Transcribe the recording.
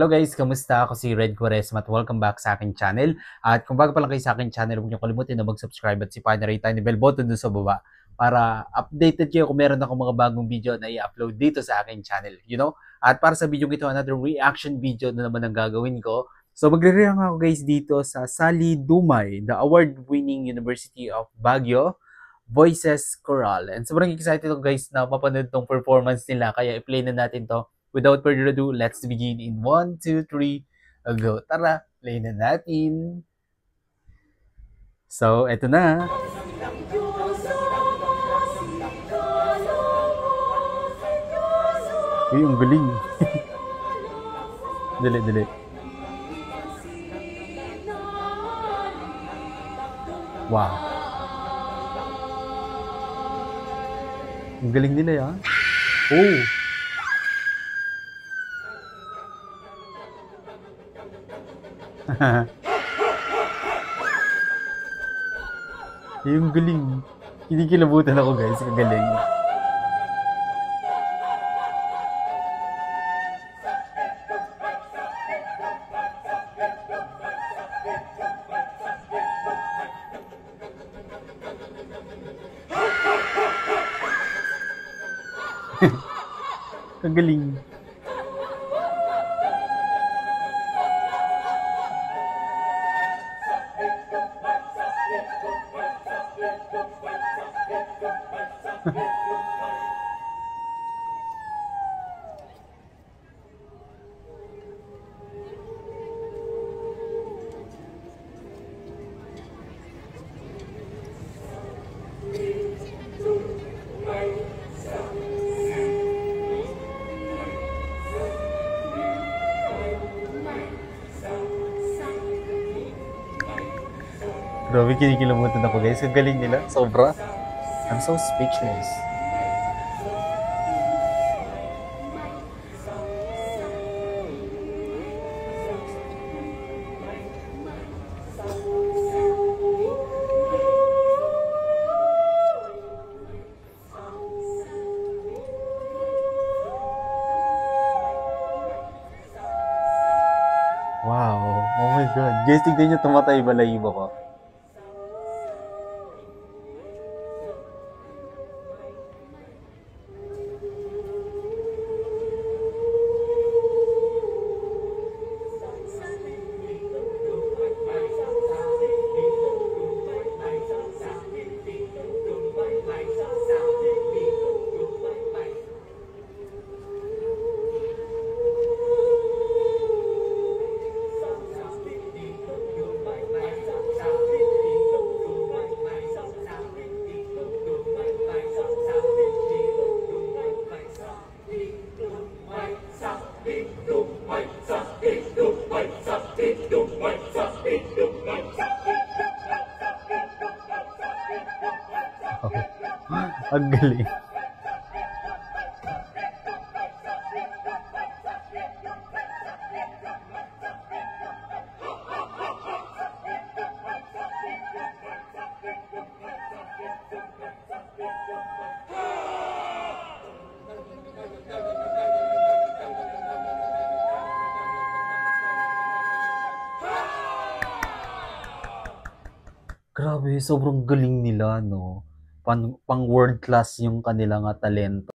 Hello guys, kamusta? Ako si Red Quaresma at welcome back sa aking channel. At kung bago pa lang kayo sa aking channel, huwag niyo kalimutan na mag-subscribe at sipahin na rin tayo ni bell button dun sa baba para updated kayo kung meron akong mga bagong video na i-upload dito sa aking channel. At para sa video ito, another reaction video na naman ang gagawin ko. So magre-react ako guys dito sa Sally Dumay, the award-winning University of Baguio Voices Choral. And sobrang excited ako guys na mapanood tong performance nila, kaya i-play na natin to. Without further ado, let's begin in 1, 2, 3, go. Tara, play na natin. So, eto na. Uy, ang galing. Dali. Wow. Ang galing nila yan. Oh. Yung galing. Kinikilabutan ako guys. Kagaling. Kagaling. Grabe, kinikilabutan ako guys. Ang galing nila. Sobra. I'm so speechless. Wow. Oh my God. Guys, tignan nyo, tumatay balahibo ko. Ang galing. Grabe, sobrang galing nila, no? Pang world class yung kanilang talento.